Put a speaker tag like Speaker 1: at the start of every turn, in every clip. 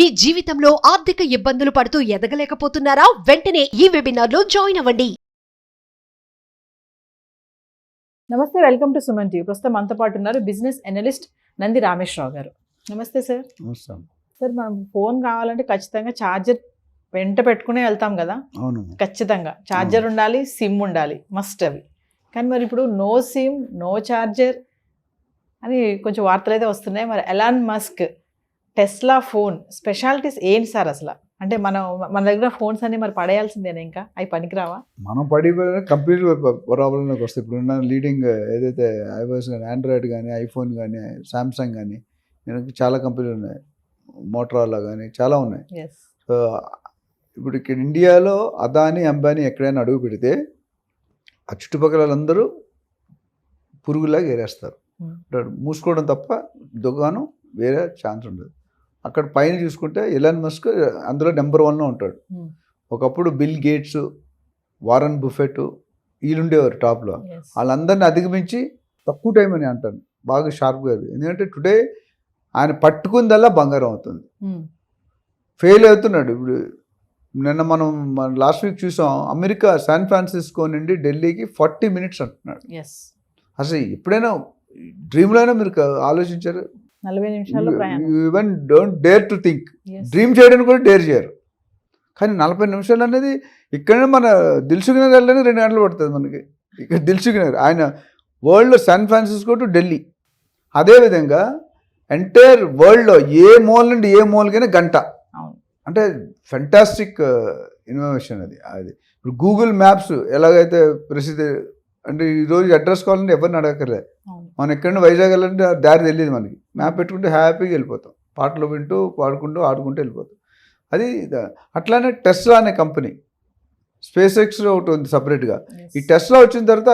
Speaker 1: మీ జీవితంలో ఆర్థిక ఇబ్బందులు పడుతూ ఎదగలేకపోతున్నారా? వెంటనే ఈ వెబినార్ లో జాయిన్ అవ్వండి.
Speaker 2: నమస్తే, వెల్కమ్ టు సుమన్ టీవీ. ప్రస్తుతం మనతో పాటు ఉన్నారు బిజినెస్ అనలిస్ట్ నంది రామేశ్వరరావు గారు. నమస్తే సార్. సార్, మనం ఫోన్ కావాలంటే ఖచ్చితంగా ఛార్జర్ వెంట పెట్టుకునే వెళ్తాం కదా.
Speaker 3: అవును,
Speaker 2: ఖచ్చితంగా ఛార్జర్ ఉండాలి, సిమ్ ఉండాలి, మస్ట్ అవి. కానీ మరి ఇప్పుడు నో సిమ్ నో ఛార్జర్ అని కొంచెం వార్తలు అయితే వస్తున్నాయి. మరి Elon Musk Tesla phone specialities ఏంటి సార్ అసలు? అంటే మన దగ్గర ఫోన్స్ అన్ని మరి పడేయాల్సిందేనా? ఇంకా అవి పనికిరావా?
Speaker 3: మనం పడిపోయిన కంప్లీట్ ప్రాబ్లంలోకి వస్తాయి. ఇప్పుడున్న లీడింగ్ ఏదైతే ఐఓఎస్ కానీ, ఆండ్రాయిడ్ కానీ, ఐఫోన్ కానీ, శాంసంగ్ కానీ, చాలా కంపెనీలు ఉన్నాయి, మోటరోలా కానీ చాలా ఉన్నాయి. సో ఇప్పుడు ఇక్కడ ఇండియాలో అదానీ అంబానీ ఎక్కడైనా అడుగు పెడితే ఆ చుట్టుపక్కల వాళ్ళందరూ పురుగులాగా ఏరేస్తారు. మూసుకోవడం తప్ప దుకాణం వేరే ఛాన్స్ ఉండదు. అక్కడ పైన చూసుకుంటే ఎలాన్ మస్క్ అందులో నెంబర్ 1లో ఉంటాడు. ఒకప్పుడు బిల్ గేట్స్, వారన్ బుఫెట్ వీళ్ళుండేవారు టాప్లో. వాళ్ళందరినీ అధిగమించి తక్కువ టైం అని అంటాను, బాగా షార్ప్గా. ఎందుకంటే టుడే ఆయన పట్టుకుందల్లా బంగారం అవుతుంది. ఫెయిల్ అవుతున్నాడు. ఇప్పుడు నిన్న మనం లాస్ట్ వీక్ చూసాం, అమెరికా శాన్ ఫ్రాన్సిస్కో నుండి ఢిల్లీకి 40 minutes అంటున్నాడు. అసలు ఎప్పుడైనా డ్రీమ్లోనే మీరు ఆలోచించారు?
Speaker 2: 40 నిమిషాలు
Speaker 3: even don't dare to think. Dream చేయడానికి కూడా డేర్ చేయరు. కానీ 40 నిమిషాలు అనేది ఇక్కడనే మన దిల్సుఖ్నగర్ వెళ్ళడానికి 2 గంటలు పడుతుంది మనకి. ఇక్కడ దిల్సుఖ్నగర్, ఆయన వరల్డ్లో శాన్ ఫ్రాన్సిస్కో టు ఢిల్లీ. అదేవిధంగా ఎంటైర్ వరల్డ్లో ఏ మూల నుండి ఏ మూలకైనా గంట. అంటే ఫెంటాస్టిక్ ఇన్నోవేషన్ అది. ఇప్పుడు గూగుల్ మ్యాప్స్ ఎలాగైతే ప్రసిద్ధి, అంటే ఈరోజు అడ్రస్ కావాలంటే ఎవరిని అడగక్కర్లేదు. మనం ఎక్కడైనా వైజాగ్ వెళ్ళాలంటే దారి తెలియదు మనకి. మ్యాప్ పెట్టుకుంటే హ్యాపీగా వెళ్ళిపోతాం, పాటలు వింటూ పాడుకుంటూ ఆడుకుంటూ వెళ్ళిపోతాం. అది అట్లానే టెస్లా అనే కంపెనీ, స్పేస్ ఎక్స్లో ఒకటి ఉంది సపరేట్గా. ఈ టెస్లా వచ్చిన తర్వాత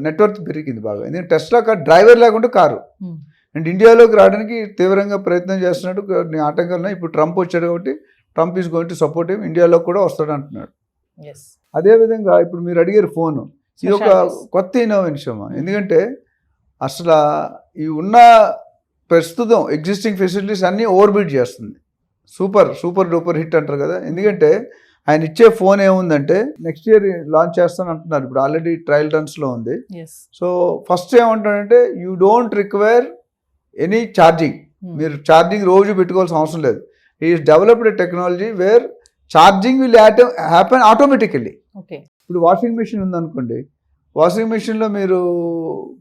Speaker 3: నెట్వర్క్ పెరిగింది బాగా. ఎందుకంటే టెస్లా కార్ డ్రైవర్ లేకుండా కారు. అండ్ ఇండియాలోకి రావడానికి తీవ్రంగా ప్రయత్నం చేస్తున్నాడు. ఆటంకాలు ఇప్పుడు ట్రంప్ వచ్చాడు కాబట్టి Trump is going to support him, ఇండియాలో కూడా వస్తాడు అంటున్నాడు. అదేవిధంగా ఇప్పుడు మీరు అడిగారు ఫోను, ఇది ఒక కొత్త ఇన్నోవేషన్. ఎందుకంటే అసలు ఈ ఉన్న ప్రస్తుతం ఎగ్జిస్టింగ్ ఫెసిలిటీస్ అన్నీ ఓవర్బీట్ చేస్తుంది. సూపర్ డూపర్ హిట్ అంటారు కదా. ఎందుకంటే ఆయన ఇచ్చే ఫోన్ ఏముందంటే నెక్స్ట్ ఇయర్ లాంచ్ చేస్తాను అంటున్నారు. ఇప్పుడు ఆల్రెడీ ట్రయల్ రన్స్లో ఉంది. సో ఫస్ట్ ఏమంటాడంటే you don't require any charging. మీరు ఛార్జింగ్ రోజు పెట్టుకోవాల్సిన అవసరం లేదు. ఈ developed technology wear charging will happen automatically. ఇప్పుడు వాషింగ్ మిషన్ ఉందనుకోండి, వాషింగ్ మిషన్లో మీరు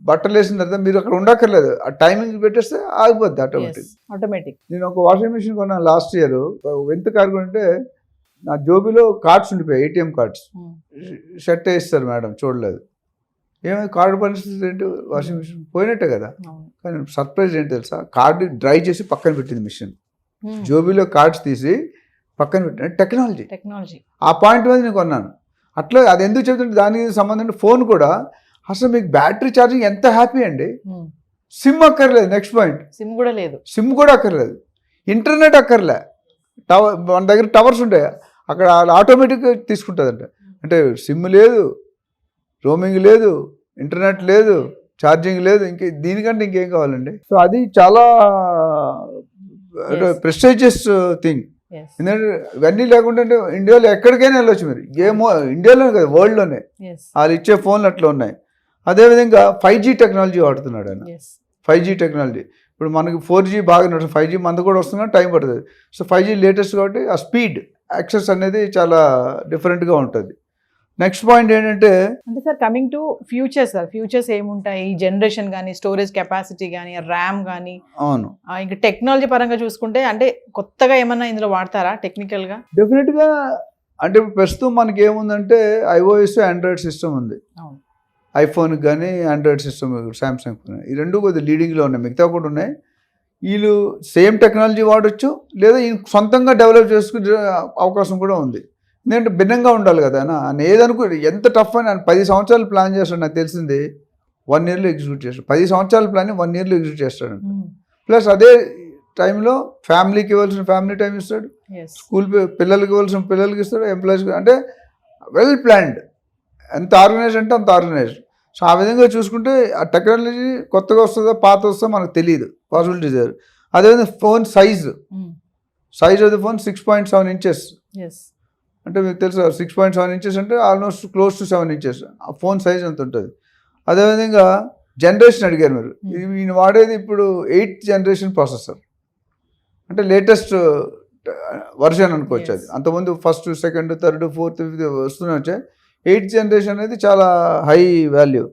Speaker 3: బట్టలు వేసిన తర్వాత మీరు అక్కడ ఉండక్కర్లేదు, ఆ టైమింగ్ పెట్టేస్తే ఆగిపోద్ది ఆటోమేటిక్. నేను ఒక వాషింగ్ మిషన్ కొన్నాను లాస్ట్ ఇయర్. ఎంత కారు కొంటే నా జోబీలో కార్డ్స్ ఉండిపోయాయి, ATM కార్డ్స్. షర్ట్ వేస్తారు మేడం, చూడలేదు. ఏమైనా కార్డు పరిస్థితి ఏంటి, వాషింగ్ మిషన్ పోయినట్టే కదా. కానీ సర్ప్రైజ్ ఏంటి తెలుసా, కార్డు డ్రై చేసి పక్కన పెట్టింది మిషన్. జోబీలో కార్డ్స్ తీసి పక్కన పెట్టిన టెక్నాలజీ. ఆ పాయింట్ మీద నేను కొన్నాను. అట్లా అది ఎందుకు చెప్తుంటే దానికి సంబంధించిన ఫోన్ కూడా అసలు మీకు బ్యాటరీ ఛార్జింగ్ ఎంత హ్యాపీ అండి. సిమ్ అక్కర్లేదు. నెక్స్ట్ పాయింట్, సిమ్ కూడా అక్కర్లేదు, ఇంటర్నెట్ అక్కర్లే. మన దగ్గర టవర్స్ ఉంటాయి, అక్కడ ఆటోమేటిక్గా తీసుకుంటుందంట. అంటే సిమ్ లేదు, రోమింగ్ లేదు, ఇంటర్నెట్ లేదు, ఛార్జింగ్ లేదు, దీనికంటే ఇంకేం కావాలండి. సో అది చాలా ప్రెస్టీజియస్ థింగ్. ఎందుకంటే ఇవన్నీ లేకుండా ఇండియాలో ఎక్కడికైనా వెళ్ళొచ్చు మీరు. ఇండియాలోనే కదా, వరల్డ్లోనే వాళ్ళు ఇచ్చే ఫోన్లు అట్లా ఉన్నాయి. అదేవిధంగా 5G టెక్నాలజీ వాడుతున్నాడు ఆయన. 5G టెక్నాలజీ ఇప్పుడు మనకి 4G బాగా నడుస్తుంది, 5G మంది కూడా వస్తున్నా టైం పడుతుంది. సో 5G లేటెస్ట్ కాబట్టి ఆ స్పీడ్ యాక్సెస్ అనేది చాలా డిఫరెంట్గా ఉంటుంది. నెక్స్ట్ పాయింట్ ఏంటంటే
Speaker 2: sir, coming to futures. Sir futures ఏముంటాయి? జనరేషన్ కానీ, స్టోరేజ్ కెపాసిటీ కానీ, ర్యామ్ కానీ.
Speaker 3: అవును,
Speaker 2: ఇంకా టెక్నాలజీ పరంగా చూసుకుంటే అంటే కొత్తగా ఏమన్నా ఇందులో వాడతారా టెక్నికల్గా?
Speaker 3: డెఫినెట్గా. అంటే ప్రస్తుతం మనకి ఏముందంటే iOS, ఆండ్రాయిడ్ సిస్టమ్ ఉంది. ఐఫోన్కి కానీ ఆండ్రాయిడ్ సిస్టమ్, శాంసంగ్ ఫోన్, ఈ రెండు కొద్దిగా లీడింగ్లో ఉన్నాయి. మిగతా కూడా ఉన్నాయి. వీళ్ళు సేమ్ టెక్నాలజీ వాడచ్చు, లేదా సొంతంగా డెవలప్ చేసుకునే అవకాశం కూడా ఉంది. ఎందుకంటే భిన్నంగా ఉండాలి కదా. ఆయన ఏదనుకో ఎంత టఫ్ అని ఆయన 10 సంవత్సరాలు ప్లాన్ చేస్తాడు. నాకు తెలిసింది 1 yearలో ఎగ్జిక్యూట్ చేస్తాడు. 10 సంవత్సరాల ప్లాన్ 1 yearలో ఎగ్జిక్యూట్ చేస్తాడు. ప్లస్ అదే టైంలో ఫ్యామిలీకి ఇవ్వాల్సిన ఫ్యామిలీ టైం ఇస్తాడు, స్కూల్ పిల్లలకి ఇవ్వాల్సిన పిల్లలకి ఇస్తాడు, ఎంప్లాయీస్కి. అంటే వెల్ ప్లాన్డ్. ఎంత ఆర్గనైజ్ అంటే అంత ఆర్గనైజ్డ్. సో ఆ విధంగా చూసుకుంటే ఆ టెక్నాలజీ కొత్తగా వస్తుందో పాత వస్తుందో మనకు తెలియదు, పాసిబిలిటీస్. అదేవిధంగా phone size size of the phone 6.7 inches.
Speaker 2: Yes.
Speaker 3: అంటే మీకు తెలుసు 6.7 ఇంచెస్ అంటే ఆల్మోస్ట్ క్లోజ్ టు 7 ఇంచెస్ ఆ ఫోన్ సైజ్ అంత ఉంటుంది. అదేవిధంగా జనరేషన్ అడిగారు మీరు. ఈయన వాడేది ఇప్పుడు 8th జనరేషన్ ప్రాసెసర్, అంటే లేటెస్ట్ వర్షన్ అనుకోవచ్చు. అది అంతకుముందు 1st, 2nd, 3rd, 4th, 5th వస్తూనే వచ్చాయి. 8th జనరేషన్ అనేది చాలా high value.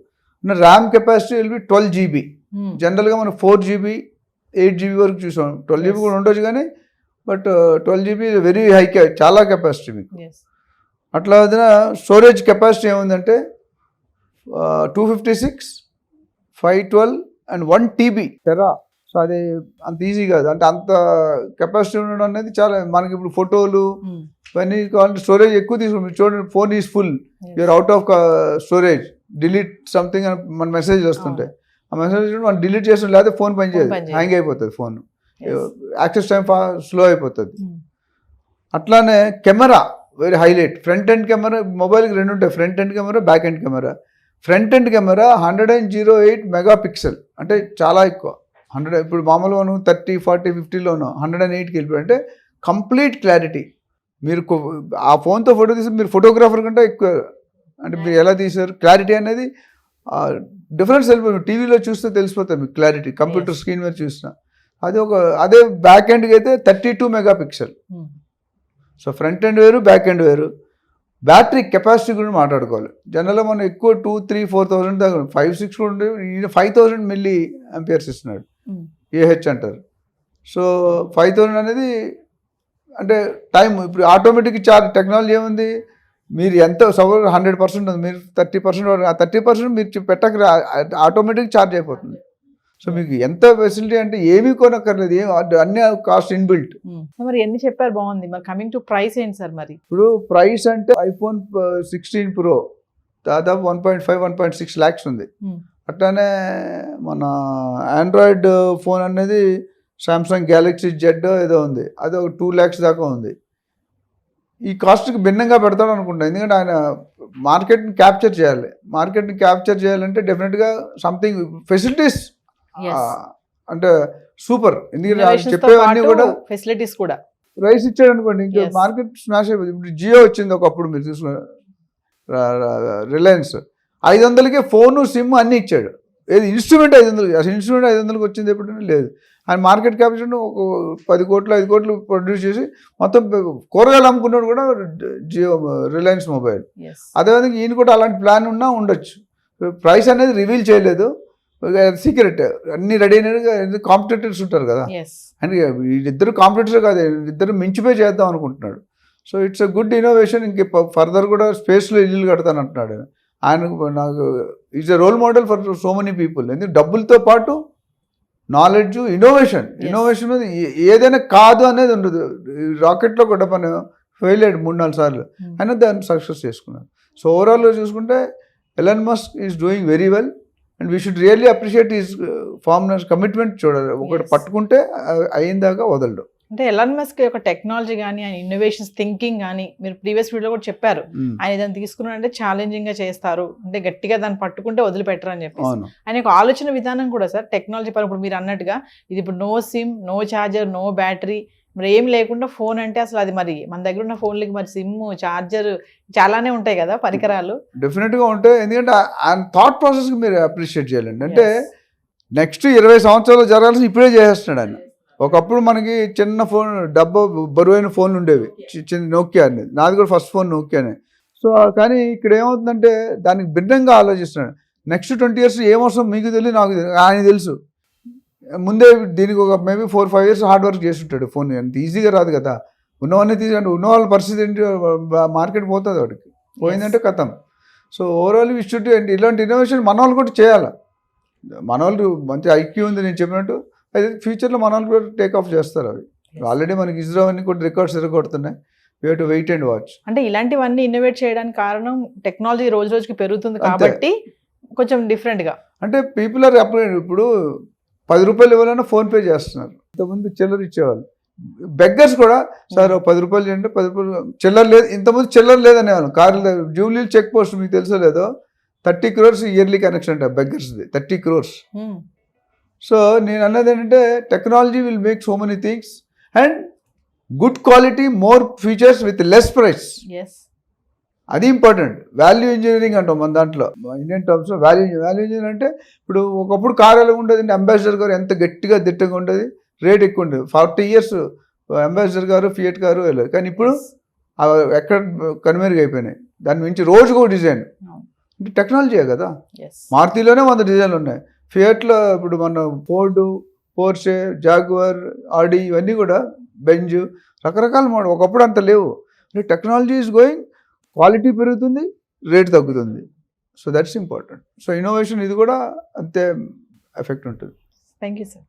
Speaker 3: RAM capacity will be 12 GB. జనరల్గా మనం 4 GB, 8 GB వరకు చూసాం. 12 GB కూడా ఉండొచ్చు కానీ బట్ 12 GB వెరీ హై, చాలా కెపాసిటీ మీకు. అట్లా స్టోరేజ్ కెపాసిటీ ఏముందంటే 256, 512 అండ్ 1 TB టెరా. సో అది అంత ఈజీ కాదు, అంటే అంత కెపాసిటీ ఉండడం అనేది చాలా. మనకి ఇప్పుడు ఫోటోలు ఇవన్నీ కావాలంటే స్టోరేజ్ ఎక్కువ తీసుకుంటాం. చూడండి, phone is full, you are out of storage, delete something అని మన మెసేజ్ వస్తుంటాయి. ఆ మెసేజ్ మనం డిలీట్ చేస్తాం, లేకపోతే ఫోన్ పనిచేయదు, హ్యాంగ్ అయిపోతుంది ఫోన్, యాక్సెస్ టైం స్లో అయిపోతుంది. అట్లానే camera very highlight. Front end camera మొబైల్కి 2 ఉంటాయి, front end camera, back end camera. Front end camera 108 megapixel, అంటే చాలా ఎక్కువ. 100 ఇప్పుడు మామూలుగా 30, 40, 50లోనూ 108కి వెళ్ళిపోయి, అంటే కంప్లీట్ క్లారిటీ. మీరు ఆ ఫోన్తో ఫోటో తీసి మీరు ఫోటోగ్రాఫర్ కంటే ఎక్కువ, అంటే మీరు ఎలా తీసారు క్లారిటీ అనేది డిఫరెన్స్ వెళ్ళిపోయి. టీవీలో చూస్తే తెలిసిపోతుంది మీకు క్లారిటీ, కంప్యూటర్ స్క్రీన్ మీద చూసినా. అదే బ్యాక్ ఎండ్కి అయితే 32 మెగాపిక్సెల్. సో ఫ్రంట్ ఎండ్ వేరు, బ్యాక్ ఎండ్ వేరు. బ్యాటరీ కెపాసిటీ గురించి మాట్లాడుకోవాలి. జనరల్గా మనం ఎక్కువ 2, 3, 4,000 దాకా 5, 6 కూడా ఉంటే 5000 మిల్లీ అంపియర్స్ ఇస్తున్నాడు, ఏహెచ్ అంటారు. సో 5000 అనేది అంటే టైం. ఇప్పుడు ఆటోమేటిక్ ఛార్జ్ టెక్నాలజీ ఏముంది, మీరు ఎంత 100% ఉంది, మీరు 30% ఆ 30% మీరు పెట్టక ఆటోమేటిక్ ఛార్జ్ అయిపోతుంది. సో మీకు ఎంత ఫెసిలిటీ అంటే ఏమీ కొనక్కర్లేదు, అన్ని కాస్ట్ ఇన్బిల్ట్.
Speaker 2: మరి ఎన్ని చెప్పారు, బాగుంది. మరి కమింగ్ టు ప్రైస్ ఏంటి సార్? మరి
Speaker 3: ఇప్పుడు ప్రైస్ అంటే iPhone 16 Pro దాదాపు 1.5, 1.6 lakhs ఉంది. అట్లానే మన ఆండ్రాయిడ్ ఫోన్ అనేది సామ్సంగ్ గ్యాలక్సీ జెడ్ ఏదో ఉంది, అది ఒక 2 lakhs దాకా ఉంది. ఈ కాస్ట్కి భిన్నంగా పెడతాడు అనుకుంటా, ఎందుకంటే ఆయన మార్కెట్ని క్యాప్చర్ చేయాలి. మార్కెట్ని క్యాప్చర్ చేయాలంటే డెఫినెట్గా సంథింగ్ ఫెసిలిటీస్ అంటే సూపర్. ఎందుకంటే చెప్పేవన్నీ కూడా
Speaker 2: ఫెసిలిటీస్ కూడా
Speaker 3: ప్రైస్ ఇచ్చాడు అనుకోండి, ఇంకా మార్కెట్ స్మాష్ అయిపోతుంది. ఇప్పుడు జియో వచ్చింది ఒకప్పుడు, మీరు చూసిన రిలయన్స్ 500కే ఫోను, సిమ్ అన్నీ ఇచ్చాడు. ఏది ఇన్స్ట్రుమెంట్ 500, అసలు ఇన్స్ట్రుమెంట్ 500కి వచ్చింది ఎప్పుడైనా లేదు. ఆయన మార్కెట్ క్యాపిటల్ ఒక 10 కోట్లు 5 కోట్లు ప్రొడ్యూస్ చేసి మొత్తం కూరగాయలు అమ్ముకున్నాడు కూడా జియో, రిలయన్స్ మొబైల్. అదేవిధంగా ఈయన కూడా అలాంటి ప్లాన్ ఉన్నా ఉండొచ్చు. ప్రైస్ అనేది రివీల్ చేయలేదు, సీక్రెట్. అన్ని రెడీ అయినట్టుగా కాంపిటేటర్స్ ఉంటారు కదా, అండ్ వీళ్ళిద్దరు కాంపిటేటర్స్ కాదు, ఇద్దరు మించిపోయి చేద్దాం అనుకుంటున్నాడు. So it's a good innovation. ఇంక ఫర్దర్ కూడా స్పేస్లో ఇల్లు కడతాను అంటున్నాడు ఆయన. నాకు is a role model for so many people. ఎందుకంటే డబ్బులతో పాటు నాలెడ్జ్, ఇన్నోవేషన్ మీద ఏదైనా కాదు అనేది ఉండదు. రాకెట్లో కూడా పని ఫెయిల్ అయ్యాడు 3-4 సార్లు, అయినా దాన్ని సక్సెస్ చేసుకున్నాడు. సో ఓవరాల్గా చూసుకుంటే Elon Musk is doing very well, and we should really appreciate his ఫార్మ్నెస్ commitment. చూడాలి, ఒకటి పట్టుకుంటే అయిందాకా వదలడు.
Speaker 2: అంటే ఎలాన్ మస్క్ యొక్క టెక్నాలజీ కానీ, ఆయన ఇన్నోవేషన్స్ థింకింగ్ కానీ, మీరు ప్రీవియస్ వీడియో కూడా చెప్పారు, ఆయన దాన్ని తీసుకున్నారంటే ఛాలెంజింగ్ గా చేస్తారు, అంటే గట్టిగా దాన్ని పట్టుకుంటే వదిలిపెట్టరు అని చెప్పి. ఆయన యొక్క ఆలోచన విధానం కూడా సార్ టెక్నాలజీ పరంగా, ఇప్పుడు మీరు అన్నట్టుగా ఇది ఇప్పుడు no SIM, no charger, no battery, మరి ఏం లేకుండా ఫోన్ అంటే అసలు అది మరి మన దగ్గర ఉన్న ఫోన్లకి మరి సిమ్, ఛార్జర్ చాలానే ఉంటాయి కదా పరికరాలు.
Speaker 3: డెఫినెట్గా ఉంటాయి, ఎందుకంటే ఆయన థాట్ ప్రాసెస్కి మీరు అప్రిషియేట్ చేయాలండి. అంటే నెక్స్ట్ 20 సంవత్సరాలు జరగాల్సి ఇప్పుడే చేసేస్తున్నాడు ఆయన. ఒకప్పుడు మనకి చిన్న ఫోన్, బరువైన ఫోన్లు ఉండేవి, చిన్న నోకియా అనేది. నాది కూడా ఫస్ట్ ఫోన్ నోకియానే. సో కానీ ఇక్కడ ఏమవుతుందంటే దానికి భిన్నంగా ఆలోచిస్తున్నాడు. నెక్స్ట్ 20 years ఏమవసరం మీకు తెలియదు, నాకు ఆయన తెలుసు. ముందే దీనికి ఒక మేబీ 4-5 years హార్డ్ వర్క్ చేసి ఉంటాడు. ఫోన్ అంత ఈజీగా రాదు కదా, ఉన్నవన్నీ తీసుకుంటే ఉన్న వాళ్ళ పరిస్థితి ఏంటి, మార్కెట్ పోతుంది వాడికి, పోయిందంటే కథం. సో ఓవరాల్ వి షుడ్, ఇలాంటి ఇన్నోవేషన్ మన వాళ్ళు కూడా చేయాలి. మన వాళ్ళు మంచి ఐక్యూ ఉంది నేను చెప్పినట్టు, అయితే ఫ్యూచర్లో మన వాళ్ళు కూడా టేక్ ఆఫ్ చేస్తారు. అవి ఆల్రెడీ మనకి ఇస్రో అన్ని కూడా రికార్డ్స్ ఎరగొడుతున్నాయి. We have to wait and watch.
Speaker 2: అంటే ఇలాంటివన్నీ ఇన్నోవేట్ చేయడానికి కారణం టెక్నాలజీ రోజు రోజుకి పెరుగుతుంది కాబట్టి కొంచెం డిఫరెంట్గా.
Speaker 3: అంటే పీపుల్ ఆర్ అప్లైడ్. ఇప్పుడు 10 రూపాయలు ఇవ్వాలన్నా ఫోన్పే చేస్తున్నారు. ఇంతకుముందు చిల్లర ఇచ్చేవాళ్ళు. బెగ్గర్స్ కూడా సార్ 10 రూపాయలు చేయండి, 10 రూపాయలు చిల్లర లేదు. ఇంతకుముందు చిల్లర లేదనేవాళ్ళం. కార్లు జూబ్లీ చెక్ పోస్ట్ మీకు తెలుసో లేదో 30 crores ఇయర్లీ కనెక్షన్ అంట బెగ్గర్స్ది, 30 crores. సో నేను అన్నది ఏంటంటే technology will make so many things, and good quality more features with less price.
Speaker 2: Yes.
Speaker 3: అది ఇంపార్టెంట్. వాల్యూ ఇంజనీరింగ్ అంటాం మన దాంట్లో ఇండియన్ టర్మ్స్లో. వాల్యూ ఇంజనీరింగ్ అంటే ఇప్పుడు ఒకప్పుడు కారు ఎలా ఉండేది, అంబాసిడర్ గారు ఎంత గట్టిగా దిట్టంగా ఉండేది, రేట్ ఎక్కువ ఉండేది. 40 years అంబాసిడర్ గారు, ఫియట్ కారు వెళ్ళేది. కానీ ఇప్పుడు ఎక్కడ కనుమరుగు అయిపోయినాయి. దాని నుంచి రోజుకు ఒక డిజైన్. అంటే టెక్నాలజీయే కదా.
Speaker 2: ఎస్.
Speaker 3: మారుతిలోనే 100 డిజైన్లు ఉన్నాయి. ఫియట్లో ఇప్పుడు మన ఫోర్డు, పోర్షే, జాగ్వర్, ఆడి ఇవన్నీ కూడా, బెంజ్, రకరకాల మోడల్. ఒకప్పుడు అంత లేవు. టెక్నాలజీ ఈజ్ గోయింగ్, క్వాలిటీ పెరుగుతుంది, రేట్ తగ్గుతుంది. So that's important. So innovation ఇది కూడా అంతే ఎఫెక్ట్ ఉంటుంది.
Speaker 2: Thank you sir.